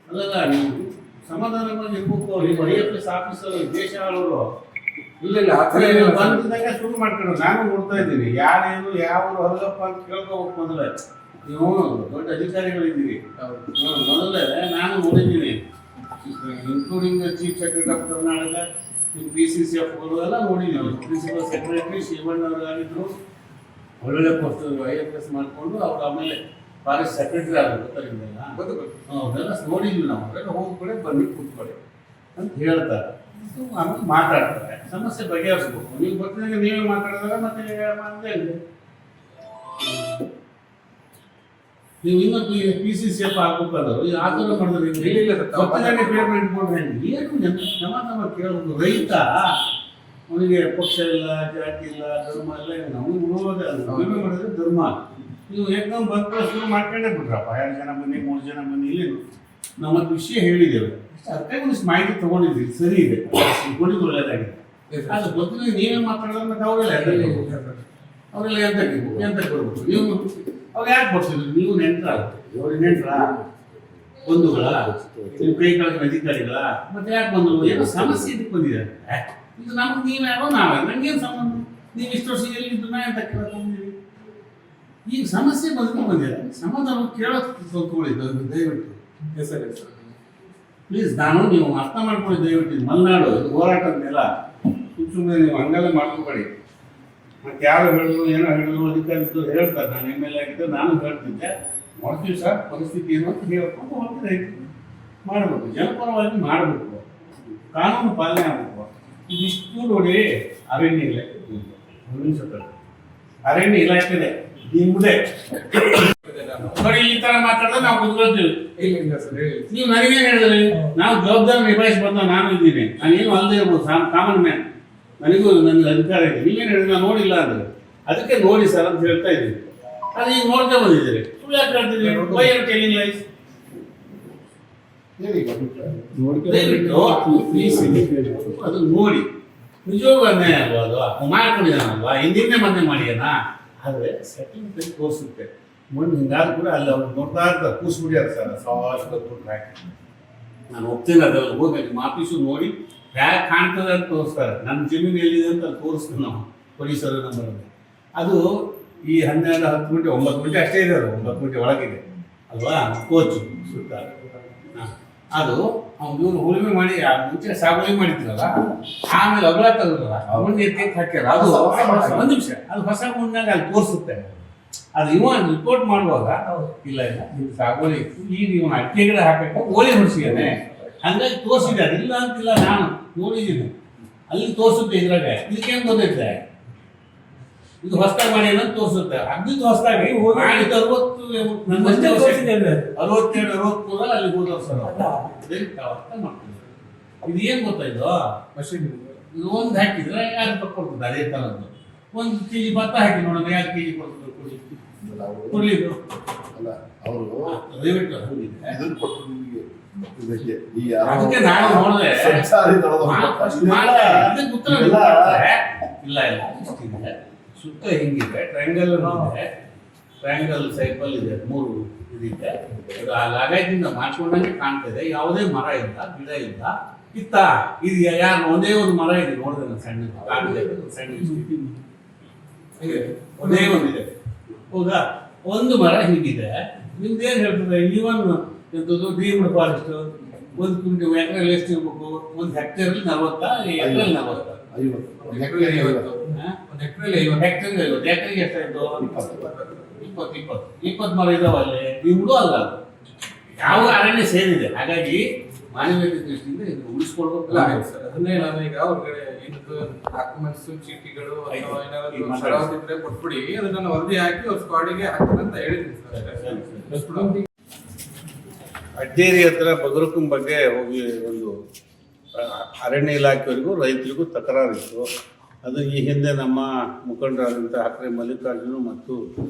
ಅಲ್ಲಲ್ಲ ನೀವು ಸಮಾಧಾನವಾಗಿ ಇರ್ಬೇಕು. ನೀವು IAS ಆಫೀಸರ್ ದೇಶ ಆಳೋರು ಇಲ್ಲ ಆ ಥರ ಏನಿಲ್ಲ ಸರ್. ಬಂದಿದ್ದಾಗ ಶುರು ಮಾಡ್ಕೊಂಡು ನಾನು ನೋಡ್ತಾ ಇದ್ದೀನಿ ಯಾರೇನು ಯಾವ ಹೊರಗಪ್ಪ ಅಂತ ಕೇಳ್ಕೋಬೇಕು. ಮೊದಲೇ ನೀವು ದೊಡ್ಡ ಅಧಿಕಾರಿಗಳಿದ್ದೀರಿ. ಮೊದಲೇ ನಾನು ನೋಡಿದ್ದೀನಿ, including chief secretary of Karnataka, PCCF ಎಲ್ಲ ನೋಡಿದ್ದೀವಿ. ಪ್ರಿನ್ಸಿಪಲ್ ಸೆಕ್ರೆಟರಿ ಶಿವಣ್ಣವರಾಗಿದ್ದರು, ಒಳ್ಳೊಳ್ಳೆ ಪೋಸ್ಟ್ IAS ಮಾಡಿಕೊಂಡು ಅವ್ರು ಆಮೇಲೆ ಫಾರೆಸ್ಟ್ ಸೆಕ್ರೆಟರಿ ಆದರು. ಗೊತ್ತಾಗಿದ್ದಲ್ಲ, ಅವರೆಲ್ಲ ನೋಡಿದ್ವಿ ನಾವು. ಅವರೆಲ್ಲ ಹೋಗ್ಕೊಳ್ಳಿ ಬನ್ನಿ ಕೂತ್ಕೊಳ್ಳಿ ಅಂತ ಹೇಳ್ತಾರೆ. ಆಮೇಲೆ ಮಾತಾಡ್ತಾರೆ, ಸಮಸ್ಯೆ ಬಗೆಹರಿಸ್ಬೇಕು. ನೀವು ಗೊತ್ತಿದ್ದಾಗ ನೀವೇ ಮಾತಾಡಿದಾಗ ಮತ್ತೆ ಮಂದೆ ನೀವು ಇನ್ನೊಂದು PCCF ಹಾಕ್ಬೇಕಾದ್ರು ಆ ಥರ ಮಾಡಿದ್ರೆ ಗೊತ್ತಿದ್ದಂಗೆ ಪೇಮೆಂಟ್ ಕೊಡ್ರಿ. ಏನು ಸಮಾಧಾನ ಕೇಳಬೇಕು. ರೈತ ಅವನಿಗೆ ಪಕ್ಷ ಇಲ್ಲ, ಜಾತಿ ಇಲ್ಲ, ಧರ್ಮ ಇಲ್ಲ, ನಮಗೆ ಉಳುವಾಗ ವಿಮೆ ಮಾಡಿದ್ರೆ ಧರ್ಮ. ನೀವು ಏಕದಮ್ ಬಂದು ಶುರು ಮಾಡ್ಕೊಂಡೇ ಬಿಟ್ರಪ್ಪ. 2 ಜನ ಬನ್ನಿ, 3 ಜನ ಬನ್ನಿ. ಇಲ್ಲಿ ನಾವು ಒಂದು ವಿಷಯ ಹೇಳಿದ್ದೇವೆ, ಅದಕ್ಕಾಗಿ ಒಂದಿಷ್ಟು ಮಾಹಿತಿ ತೊಗೊಂಡಿದ್ವಿ. ಸರಿ ಇದೆ, ಕೊಡಿದ್ದು ಒಳ್ಳೇದಾಗಿದೆ. ಅದು ಗೊತ್ತಿಲ್ಲ ನೀವೇ ಮಾತಾಡೋದು. ಮತ್ತೆ ಅವರೆಲ್ಲ ಎಂತಕ್ಕೆ ಬರ್ಬೇಕು ನೀವು? ಅವ್ರು ಯಾಕೆ ಬರ್ತಿದ್ರು? ನೀವು ನೆಂಟ್ರ, ಅವ್ರಿಗೆ ನೆಂಟ್ರ, ಬಂಧುಗಳ, ನೀವು ಕೈ ಕೆಳಗಿನ ಅಧಿಕಾರಿಗಳ, ಮತ್ತೆ ಯಾಕೆ ಬಂದರು? ಏನೋ ಸಮಸ್ಯೆ ಇದಕ್ಕೆ ಬಂದಿದ್ದಾರೆ. ಇದು ನಮ್ಗೆ ನೀವ್ಯಾರೋ ನಾವೇ, ನಂಗೇನು ಸಂಬಂಧ? ನೀವು ಇಷ್ಟು ವರ್ಷ ಎಲ್ಲಿದ್ದು ನಾ ಅಂತ ಕೇಳ್ಕೊಂಡಿದ್ದೀವಿ. ಈಗ ಸಮಸ್ಯೆ ಬಂದಿದೆ, ಸಮಾಧಾನ ಕೇಳೋದು ಕಲ್ತ್ಕೊಳ್ಳಿದ್ದು ದಯವಿಟ್ಟು. ಪ್ಲೀಸ್, ನಾನು ನೀವು ಅರ್ಥ ಮಾಡ್ಕೊಳ್ಳಿ ದಯವಿಟ್ಟು. ಮಲೆನಾಡು ಇದು ಹೋರಾಟದ ನೆಲ. ಸುಮ್ಮನೆ ನೀವು ಹಂಗೆಲ್ಲ ಮಾಡ್ಕೋಬೇಡಿ. ಮತ್ತೆ ಯಾರು ಹೇಳಿದ್ರು, ಏನೋ ಹೇಳಿದ್ರು, ಅಧಿಕಾರಿಗಳು ಹೇಳ್ತಾರೆ. ನಾನು MLA ಆಗಿದ್ದೆ, ನಾನು ಹೇಳ್ತಿದ್ದೆ. ಮಾಡ್ತೀವಿ ಸರ್, ಪರಿಸ್ಥಿತಿ ಏನು ಅಂತ ಹೇಳ್ಕೊಂಡು ಹೋಗ್ತಿದ್ದೆ. ಮಾಡಬೇಕು, ಜನಪರವಾಗಿ ಮಾಡಬೇಕು, ಕಾನೂನು ಪಾಲನೆ ಆಗಬೇಕು. ಇದಿಷ್ಟು ನೋಡಿ. ಅರಣ್ಯ ಇಲಾಖೆ, ಅರಣ್ಯ ಇಲಾಖೆ ನಿಮ್ಮದೇ ನೋಡಿ. ಈ ತರ ಮಾತಾಡಿದ್ರೆ ನಾವು ಕುತ್ಕೊಳ್ತೀವಿ. ನೀವು ನನಗೇನು ಹೇಳಿದ್ರಿ? ನಾವು ಜವಾಬ್ದಾರಿ ನಿಭಾಯಿಸಿ ಬಂದ ನಾನು ಇದ್ದೀನಿ. ನಾನೇನು ಅಲ್ಲದೆ ಇರ್ಬೋದು, ಕಾಮನ್ ಮ್ಯಾನ್. ನನಗೂ ನನ್ನ ಅಧಿಕಾರ ಇದೆ. ನೀವೇನು ಹೇಳಿದ್ರೆ ನಾನು ನೋಡಿಲ್ಲ ಅಂದ್ರೆ ಅದಕ್ಕೆ ನೋಡಿ ಸರ್ ಅಂತ ಹೇಳ್ತಾ ಇದ್ದೀನಿ. ಅದು ಈಗ ನೋಡ್ತಾ ಬಂದಿದ್ದೀರಿ. ಸುಳ್ಳು ಯಾಕೆ ಹೇಳ್ತಿದ್ದೀರಿ? Why are telling lies? ಅದು ನೋಡಿ ನಿಜವಾಗೂ ಅನ್ಯಾಯ ಅಲ್ವಾ? ಅದು ಮಾಡ್ಕೊಂಡಿದ್ದಾನಲ್ವಾ? ಹಿಂದಿನೇ ಮನೆ ಮಾಡಿಯಾನ. ಆದರೆ ಸೆಟಲ್ಮೆಂಟ್ ತೋರಿಸುತ್ತೆ. ಮಣ್ಣು ಹಿಂಗಾದ್ರು ಕೂಡ ಅಲ್ಲಿ ಅವ್ರು ನೋಡ್ತಾ ಇರ್ತಾರೆ, ಕೂಸ್ಬಿಡ್ಯಾರ ಸರ್ ಸಾವಷ್ಟು ಕೊಟ್ಟು ಹಾಕಿ. ನಾನು ಹೋಗ್ತೀನಿ, ಅದರಲ್ಲಿ ಹೋಗಿ ನಿಮ್ಮ ಆಫೀಸು ನೋಡಿ ಹ್ಯಾಗೆ ಕಾಣ್ತದೆ ಅಂತ ತೋರಿಸ್ತಾರೆ. ನನ್ನ ಜಮೀನು ಎಲ್ಲಿದೆ ಅಂತ ತೋರಿಸ್ತೀವಿ ನಾವು ಪೊಲೀಸರು ನಂಬರಲ್ಲಿ. ಅದು ಈ 12, 10 ಗಂಟೆ, 9 ಗಂಟೆ ಅಷ್ಟೇ ಇದೆ. ಅದು 9 ಗಂಟೆ ಒಳಗಿದೆ ಅಲ್ವಾ? ಕೋಚು ಸುತ್ತ ಅದು ಇವರು ಉಳುಮೆ ಮಾಡಿ ಮುಂಚೆ ಸಾಗುವಳಿ ಮಾಡಿದ್ರಲ್ಲ, ಆಮೇಲೆ ಅಗಲ ತೆಗೆದ್ರಲ್ಲ, ಮಣ್ಣು ಎತ್ತಿ ಹಾಕ್ಯಾರ. ಅದು 1 ನಿಮಿಷ, ಅದು ಹೊಸ ಮಣ್ಣಾಗ ಅಲ್ಲಿ ತೋರಿಸುತ್ತೆ. ಅದು ರಿಪೋರ್ಟ್ ಮಾಡುವಾಗ ಇಲ್ಲ ಇದು ಸಾಗುವಳಿ ಈಗ ಇವನು ಅಡಿಕೆ ಗಿಡ ಹಾಕಕ್ಕೆ ಓಲೆ ಹೊಡಿಸಿದ್ದಾನೆ, ಹಂಗಾಗಿ ತೋರಿಸಿದ್ದಾರೆ. ಇಲ್ಲ ಅಂತಿಲ್ಲ, ನಾನು ನೋಡಿದ್ದೀನಿ ಅಲ್ಲಿ ತೋರಿಸುತ್ತೆ. ಇದ್ರಾಗ ಇದಕ್ಕೇನು ಗೊತ್ತೈತೆ? ಇದು ಹೊಸದಾಗಿ ಮಾಡಿ ಅನ್ನೋದು ತೋರಿಸುತ್ತೆ. ಅದ್ದಿದ್ದು ಹೊಸದಾಗಿ ಮಾಡಿದ್ದು 67, 63 ಅಲ್ಲಿ ಹೋದವ್ರು ಸರ್. ಅರ್ಥ ಮಾಡ್ತೀನಿ. ಇದು ಏನು ಗೊತ್ತಾಯ್ತು? ಮಷೀನ್ ಇದು ಒಂದು ಹಾಕಿದ್ರೆ ಯಾರು ತಕ್ಕೊಡ್ತದೆ? ಅದೇ ಥರದ್ದು 1 kg ಭತ್ತ ಹಾಕಿ ನೋಡೋಣ, 2 kg ಕೊಡ್ತದೆ. ಕೊಡ್ಲಿ ಅಲ್ಲ, ಅವರು ದಯವಿಟ್ಟು ಅದಕ್ಕೆ ನಾನು ನೋಡಿದೆ. ಇಲ್ಲ ಸುತ್ತ ಹಿಂಗಿದೆ, ಟ್ರಯಾಂಗಲ್ ಇದೆ, ಟ್ರಯಾಂಗಲ್ ಸೈಕಲ್ ಇದೆ, 3 ಇದಿದೆ. ಅದು ಆ ಲಾಗಾಯದಿಂದ ಮಾಡ್ಕೊಂಡಂಗೆ ಕಾಣ್ತದೆ. ಯಾವುದೇ ಮರ ಇಲ್ಲ, ಗಿಡ ಇಲ್ಲ. ಕಿತ್ತ ಇದು ಯಾರು ಒಂದೇ ಒಂದು ಮರ ಇದೆ ನೋಡಿದೆ ನಾನು, ಸಣ್ಣ ಒಂದೇ ಒಂದಿದೆ. ಹೌದಾ? ಒಂದು ಮರ ಹೀಗಿದೆ. ನಿಮ್ದೇನು ಹೇಳ್ತದೆ? ಈವನ್ ಎಂಥದ್ದು ಡೀಮ್ಡ್ ಫಾರೆಸ್ಟ್ 1 ಎಕರೆಯಲ್ಲಿ ಎಷ್ಟು ಇರ್ಬೇಕು? 1 ಹೆಕ್ಟೇರಲ್ಲಿ 40, ಎಕರೆಯಲ್ಲಿ 40, 1 ಹೆಕ್ಟೇರಿಗೆ 50, 1 ಹೆಕ್ಟೇರಿಗೆ 50, ಎಕರೆಗೆ ಎಷ್ಟಾಯ್ತು? 20 ಮರ ಇದಾವೆ ಅಲ್ಲಿ. ಡೀಮ್ಡು ಅಲ್ಲ, ಅದು ಯಾವ ಅರಣ್ಯ ಸೇರಿದೆ. ಹಾಗಾಗಿ ಮಾನವೀಯತೆ ದೃಷ್ಟಿಯಿಂದ ಇದು ಉಳಿಸ್ಕೊಳ್ಬೇಕು. ಅದನ್ನೇ ನಾನು ಈಗ ಹೊರಗಡೆ ಡಾಕ್ಯುಮೆಂಟ್ಸ್, ಚೀಟಿಗಳು ಅಥವಾ ಏನಾದ್ರು ಸರಾವತಿದ್ರೆ ಕೊಟ್ಬಿಡಿ, ಅದನ್ನ ವರದಿ ಹಾಕಿ ಅವ್ರ ಸ್ಕ್ವಾಡಿಗೆ ಹಾಕ್ಬೇಕಂತ ಹೇಳಿದ್ದೀನಿ ಸರ್. ಅಡ್ಡೇರಿ ಹತ್ರ ಬಗರುಕುಂ ಬಗ್ಗೆ ಹೋಗಿ ಒಂದು ಅರಣ್ಯ ಇಲಾಖೆಯವರಿಗೂ ರೈತರಿಗೂ ತಕರಾರಿತ್ತು. ಅದು ಈ ಹಿಂದೆ ನಮ್ಮ ಮುಖಂಡರಾದಂಥ ಹಕ್ರೆ ಮಲ್ಲಿಕಾರ್ಜುನ ಮತ್ತು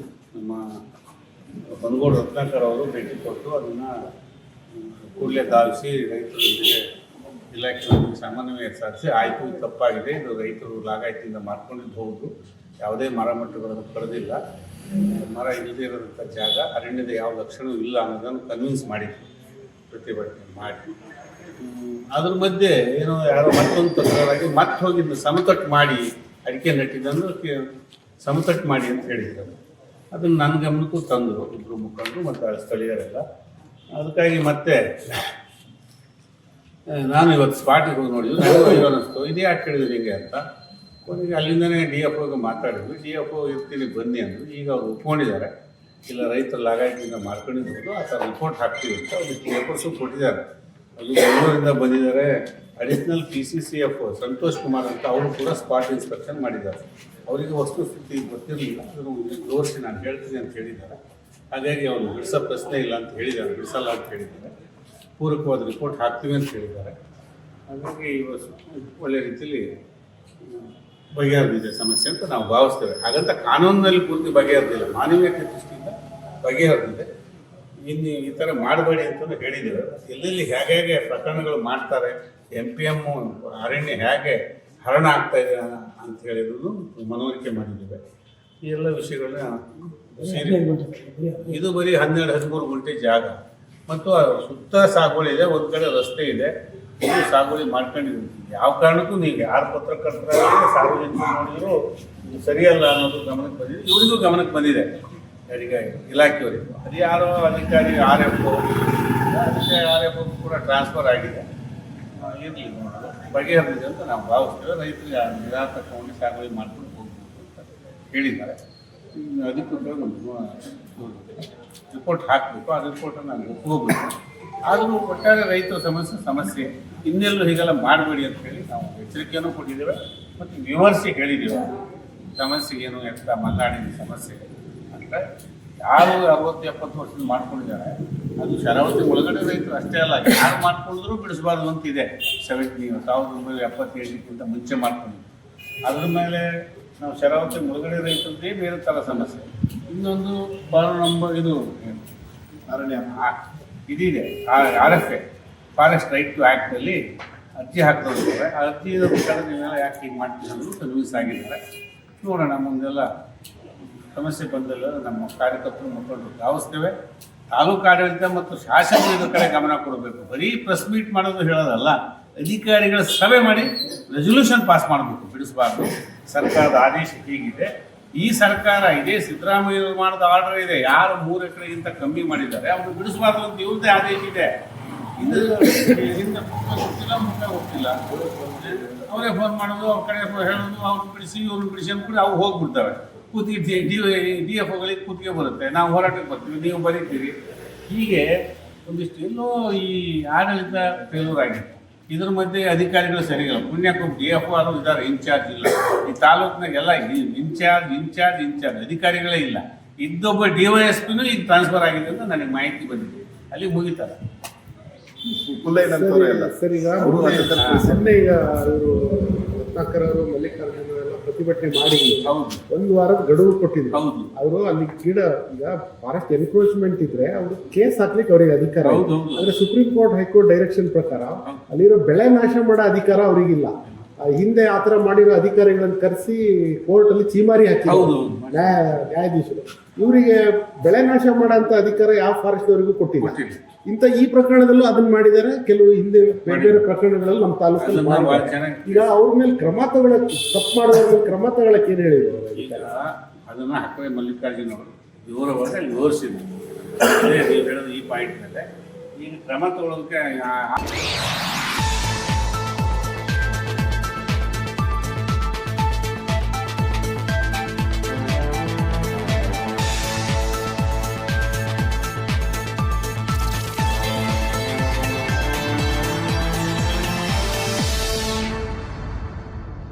ನಮ್ಮ ಹೊನಗೋಡು ರತ್ನಾಕರ್ ಅವರು ಭೇಟಿ ಕೊಟ್ಟು ಅದನ್ನು ಕೂಡಲೇ ಧಾವಿಸಿ ರೈತರೊಂದಿಗೆ ಇಲಾಖೆಯೊಂದಿಗೆ ಸಮನ್ವಯ ಸಾಧಿಸಿ ಆಯಿತು, ಇದು ತಪ್ಪಾಗಿದೆ, ಇದು ರೈತರು ಲಾಗಾಯತಿಯಿಂದ ಮಾಡ್ಕೊಂಡಿದ್ದು ಹೌದು, ಯಾವುದೇ ಮರಮಟ್ಟುಗಳನ್ನು ಕಳೆದಿಲ್ಲ, ಮರ ಇಲ್ಲದೇ ಇರೋಂಥ ಜಾಗ, ಅರಣ್ಯದ ಯಾವ ಲಕ್ಷಣವೂ ಇಲ್ಲ ಅನ್ನೋದನ್ನು ಕನ್ವಿನ್ಸ್ ಮಾಡಿದ್ರು. ಪ್ರತಿಭಟನೆ ಮಾಡಿ ಅದ್ರ ಮಧ್ಯೆ ಏನೋ ಯಾರೋ ಮತ್ತೊಂದು ತಕರಾರಾಗಿ ಮತ್ತೆ ಹೋಗಿ ಸಮತಟ್ಟು ಮಾಡಿ ಅಡಿಕೆ ನೆಟ್ಟಿದ್ದನ್ನು ಸಮತಟ್ಟು ಮಾಡಿ ಅಂತ ಹೇಳಿದ್ರು. ಅದನ್ನು ನನ್ನ ಗಮನಕ್ಕೂ ತಂದರು ಇಬ್ಬರು ಮುಖಂಡರು ಮತ್ತು ಸ್ಥಳೀಯರೆಲ್ಲ. ಅದಕ್ಕಾಗಿ ಮತ್ತೆ ನಾನು ಇವತ್ತು ಸ್ಪಾಟಿಗೆ ಹೋಗಿ ನೋಡಿದ್ವಿ. ನನಗೂ ಅನ್ನಿಸ್ತು ಇದು ಯಾಕೆ ಹೇಳಿದ್ರು ಹಿಂಗೆ ಅಂತ. ಕೊನೆಗೆ ಅಲ್ಲಿಂದನೇ ಡಿ ಎಫ್ ಓಗೆ ಮಾತಾಡಿದ್ವಿ. ಡಿ ಎಫ್ ಓ ಇರ್ತೀನಿ ಬನ್ನಿ ಅಂದರು. ಈಗ ಅವ್ರು ಒಪ್ಕೊಂಡಿದ್ದಾರೆ, ಇಲ್ಲ ರೈತರು ಲಾಗಾಯಿತಿಯಿಂದ ಮಾಡ್ಕೊಂಡಿರ್ಬೋದು, ಆ ಥರ ರಿಪೋರ್ಟ್ ಹಾಕ್ತೀವಿ ಅಂತ ಅವ್ರಿಗೆ ಪೇಪರ್ಸು ಕೊಟ್ಟಿದ್ದಾರೆ. ಅದು ಬೆಂಗಳೂರಿಂದ ಬಂದಿದ್ದಾರೆ. ಅಡಿಷ್ನಲ್ PCCF ಸಂತೋಷ್ ಕುಮಾರ್ ಅಂತ ಅವರು ಕೂಡ ಸ್ಪಾಟ್ ಇನ್ಸ್ಪೆಕ್ಷನ್ ಮಾಡಿದ್ದಾರೆ. ಅವರಿಗೆ ವಸ್ತುಸ್ಥಿತಿ ಗೊತ್ತಿರಲಿಲ್ಲ, ಅದನ್ನು ತೋರಿಸಿ ನಾನು ಹೇಳ್ತೀನಿ ಅಂತ ಹೇಳಿದ್ದಾರೆ. ಹಾಗಾಗಿ ಅವರು ಬಿಡಿಸೋ ಪ್ರಶ್ನೆ ಇಲ್ಲ ಅಂತ ಹೇಳಿದ್ದಾರೆ, ಬಿಡಿಸಲ್ಲ ಅಂತ ಹೇಳಿದ್ದಾರೆ. ಪೂರಕವಾದ ರಿಪೋರ್ಟ್ ಹಾಕ್ತೀವಿ ಅಂತ ಹೇಳಿದ್ದಾರೆ. ಹಾಗಾಗಿ ಒಳ್ಳೆಯ ರೀತಿಯಲ್ಲಿ ಬಗೆಹರಿದಿದೆ ಸಮಸ್ಯೆ ಅಂತ ನಾವು ಭಾವಿಸ್ತೇವೆ. ಹಾಗಂತ ಕಾನೂನಿನಲ್ಲಿ ಪೂರ್ತಿ ಬಗೆಹರಿದಿಲ್ಲ, ಮಾನವೀಯತೆ ದೃಷ್ಟಿಯಿಂದ ಬಗೆಹರಿದಿದೆ. ಇನ್ನು ಈ ಥರ ಮಾಡಬೇಡಿ ಅಂತಲೂ ಹೇಳಿದ್ದೇವೆ. ಎಲ್ಲೆಲ್ಲಿ ಹೇಗೆ ಪ್ರಕರಣಗಳು ಮಾಡ್ತಾರೆ, MPM ಅರಣ್ಯ ಹೇಗೆ ಹರಣ ಆಗ್ತಾ ಇದೆ ಅಂತ ಹೇಳಿದ್ರು ಮನವರಿಕೆ ಮಾಡಿದ್ದೇವೆ. ಈ ಎಲ್ಲ ವಿಷಯಗಳನ್ನ ಸೇರಿ ಇದು ಬರೀ 12-13 ಗುಂಟೆ ಜಾಗ ಮತ್ತು ಸುತ್ತ ಸಾಗುವಳಿ ಇದೆ, ಒಂದು ಕಡೆ ರಸ್ತೆ ಇದೆ, ಇದು ಸಾಗುವಳಿ ಮಾಡ್ಕೊಂಡಿದ್ದೀವಿ. ಯಾವ ಕಾರಣಕ್ಕೂ ನೀವು ಯಾರು ಪತ್ರಕರ್ತರಾಗಿ ಸಾರ್ವಜನಿಕರು ನೋಡಿದ್ರು ಇದು ಸರಿಯಲ್ಲ ಅನ್ನೋದು ಗಮನಕ್ಕೆ ಬಂದಿದೆ. ಇವರಿಗೂ ಗಮನಕ್ಕೆ ಬಂದಿದೆ, ಯಾರಿಗೆ ಇಲಾಖೆಯವರಿಗೂ. ಅದು ಯಾರೋ ಅಧಿಕಾರಿ RFO ಕೂಡ ಟ್ರಾನ್ಸ್ಫರ್ ಆಗಿದೆ. ಇರಲಿ ನೋಡೋದು, ಬಗೆಹರಿದಿದೆ ಅಂತ ನಾವು ಭಾವಿಸ್ತೇವೆ. ರೈತರಿಗೆ ನಿರಾತಕವಾಗಿ ಸಾಗುವಳಿ ಮಾಡ್ಕೊಂಡು ಹೋಗ್ಬೇಕು ಅಂತ ಹೇಳಿದ್ದಾರೆ. ಅಧಿಕೃತವಾಗಿ ಒಂದು ರಿಪೋರ್ಟ್ ಹಾಕಬೇಕು. ಆ ರಿಪೋರ್ಟನ್ನು ನಾನು ಒಪ್ಕೋಬೇಕು. ಆದರೂ ಒಟ್ಟಾರೆ ರೈತರ ಸಮಸ್ಯೆ ಇನ್ನೆಲ್ಲೂ ಹೀಗೆಲ್ಲ ಮಾಡಬೇಡಿ ಅಂತ ಹೇಳಿ ನಾವು ಎಚ್ಚರಿಕೆಯನ್ನು ಕೊಟ್ಟಿದ್ದೇವೆ ಮತ್ತು ವಿಮರ್ಶೆ ಹೇಳಿದ್ದೇವೆ. ಸಮಸ್ಯೆ ಏನು ಅಂತ ಮಲ್ನಾಡಿನ ಸಮಸ್ಯೆ ಅಂತ ಯಾರು 60-70 ವರ್ಷದಿಂದ ಮಾಡ್ಕೊಂಡಿದ್ದಾರೆ. ಅದು ಶರಾವತಿ ಒಳಗಡೆ ರೈತರು ಅಷ್ಟೇ ಅಲ್ಲ, ಯಾರು ಮಾಡ್ಕೊಂಡಿದ್ರು ಬಿಡಿಸಬಾರ್ದು ಅಂತಿದೆ. 1977ಕ್ಕಿಂತ ಮುಂಚೆ ಮಾಡ್ಕೊಂಡಿದ್ದು. ಅದ್ರ ಮೇಲೆ ನಾವು ಶರಾವತಿ ಮುಳುಗಡೆ ರೈತರದ್ದೇ ಬೇರೆ ಥರ ಸಮಸ್ಯೆ. ಇನ್ನೊಂದು ಇದು ಅರಣ್ಯ ಇದಿದೆ, RFA ಫಾರೆಸ್ಟ್ ರೈಟ್ ಟು ಆ್ಯಕ್ಟಲ್ಲಿ ಅರ್ಜಿ ಹಾಕ್ತಿದ್ದಾರೆ. ಆ ಅರ್ಜಿ ಪ್ರಕಾರ ನೀವೆಲ್ಲ ಯಾಕೆ ಹೀಗೆ ಮಾಡ್ತೀವಿ ಅಂದರೂ ಕನ್ವಿನ್ಸ್ ಆಗಿದ್ದಾರೆ. ನೋಡೋಣ, ಮುಂದೆಲ್ಲ ಸಮಸ್ಯೆ ಬಂದೆಲ್ಲ ನಮ್ಮ ಕಾರ್ಯಕರ್ತರು ಮುಖಂಡರು ಧಾವಿಸ್ತೇವೆ. ತಾಲೂಕು ಆಡಳಿತ ಮತ್ತು ಶಾಸಕರು ಇದ್ರ ಕಡೆ ಗಮನ ಕೊಡಬೇಕು. ಬರೀ ಪ್ರೆಸ್ ಮೀಟ್ ಮಾಡೋದು ಹೇಳೋದಲ್ಲ, ಅಧಿಕಾರಿಗಳ ಸಭೆ ಮಾಡಿ ರೆಸೊಲ್ಯೂಷನ್ ಪಾಸ್ ಮಾಡಬೇಕು, ಬಿಡಿಸಬಾರ್ದು. ಸರ್ಕಾರದ ಆದೇಶ ಹೀಗಿದೆ, ಈ ಸರ್ಕಾರ ಇದೆ, ಸಿದ್ದರಾಮಯ್ಯ ಮಾಡಿದ ಆರ್ಡರ್ ಇದೆ, ಯಾರು 3 ಎಕರೆಗಿಂತ ಕಮ್ಮಿ ಮಾಡಿದ್ದಾರೆ ಅವ್ರು ಬಿಡಿಸಬಾರ್ದು ಅಂತ ಇವ್ರದ್ದೇ ಆದೇಶ ಇದೆ. ಇದು ಹಿಂದೆ ಗೊತ್ತಿಲ್ಲ, ಮುಂದೆ ಹೋಗ್ತಿಲ್ಲ. ಅವರೇ ಫೋನ್ ಮಾಡೋದು, ಅವ್ರ ಕಡೆ ಹೇಳೋದು, ಅವ್ರನ್ನ ಬಿಡಿಸಿ ಇವ್ರನ್ನ ಬಿಡಿಸಿ ಅಂದ್ಬಿಟ್ಟು ಅವು ಹೋಗ್ಬಿಡ್ತವೆ. ಕೂತಿಗೆ DF ಓಗಳಿಗೆ ಕೂತಿಗೆ ಬರುತ್ತೆ, ನಾವು ಹೋರಾಟಕ್ಕೆ ಬರ್ತೀವಿ, ನೀವು ಬರೀತೀರಿ. ಹೀಗೆ ಒಂದಿಷ್ಟು ಎಲ್ಲೋ ಈ ಆಡಳಿತ ಫೇಲ್ಯೂರ್ ಆಗಿದೆ. ಇದ್ರ ಮಧ್ಯೆ ಅಧಿಕಾರಿಗಳು ಸರಿಯಿಲ್ಲ. ಪುಣ್ಯಕ್ಕೆ DF ಆರು ಇದ್ದಾರೆ, ಇನ್ಚಾರ್ಜ್ ಇಲ್ಲ. ಈ ತಾಲೂಕಿನಾಗೆಲ್ಲ ಇನ್ಚಾರ್ಜ್ ಅಧಿಕಾರಿಗಳೇ ಇಲ್ಲ. ಇದ್ದೊಬ್ಬ DYSPನೂ ಈಗ ಟ್ರಾನ್ಸ್ಫರ್ ಆಗಿದೆ ಅಂತ ನನಗೆ ಮಾಹಿತಿ ಬಂದಿದೆ. ಅಲ್ಲಿ ಮುಗಿತಾರೆ. ಸರ್, ಈಗ ಮೊನ್ನೆ ಈಗ ಇವರು ರತ್ನಾಕರ್ ಅವರು ಮಲ್ಲಿಕಾರ್ಜುನ ಎಲ್ಲ ಪ್ರತಿಭಟನೆ ಮಾಡಿ ಒಂದು ವಾರದ ಗಡುವು ಕೊಟ್ಟಿದ್ರು. ಅವರು ಅಲ್ಲಿ ಈಗ ಫಾರೆಸ್ಟ್ ಎನ್ಕ್ರೋಚ್ಮೆಂಟ್ ಇದ್ರೆ ಅವರು ಕೇಸ್ ಹಾಕ್ಲಿಕ್ಕೆ ಅವರಿಗೆ ಅಧಿಕಾರ. ಆದ್ರೆ ಸುಪ್ರೀಂ ಕೋರ್ಟ್ ಹೈಕೋರ್ಟ್ ಡೈರೆಕ್ಷನ್ ಪ್ರಕಾರ ಅಲ್ಲಿರೋ ಬೆಳೆ ನಾಶ ಮಾಡೋ ಅಧಿಕಾರ ಅವರಿಗಿಲ್ಲ. ಹಿಂದೆ ಆತರ ಮಾಡಿರೋ ಅಧಿಕಾರಿಗಳನ್ನು ಕರೆಸಿ ಕೋರ್ಟ್ ಅಲ್ಲಿ ಚೀಮಾರಿ ಹಾಕಿದ್ರು ನ್ಯಾಯಾಧೀಶರು. ಇವರಿಗೆ ಬೆಳೆ ನಾಶ ಮಾಡೋ ಅಧಿಕಾರ ಯಾವ ಫಾರೆಸ್ಟ್ ಅವರಿಗೂ ಕೊಟ್ಟಿಲ್ಲ. ಈ ಪ್ರಕರಣದಲ್ಲೂ ಅದನ್ನ ಮಾಡಿದ್ದಾರೆ. ಕೆಲವು ಹಿಂದೆ ಬೇರೆ ಬೇರೆ ಪ್ರಕರಣಗಳಲ್ಲಿ ನಮ್ಮ ತಾಲೂಕಲ್ಲಿ ಈಗ ಅವ್ರ ಮೇಲೆ ಕ್ರಮ ತಗೊಳಕ್, ತಪ್ಪು ಮಾಡೋದ್ರ ಮೇಲೆ ಕ್ರಮ ತಗೊಳಕ್ ಏನ್ ಹೇಳಿದ್ರು? ಈಗ ಅದನ್ನ ಹಾಕರೆ ಮಲ್ಲಿಕಾರ್ಜುನ ಅವರು ವಿವರವಾಗಿ ವಿವರಿಸಿದ್ರು. ನೀವು ಹೇಳೋದು ಈ ಪಾಯಿಂಟ್ ಮೇಲೆ ಈಗ ಕ್ರಮ ತಗೊಳ್ಳೋದಕ್ಕೆ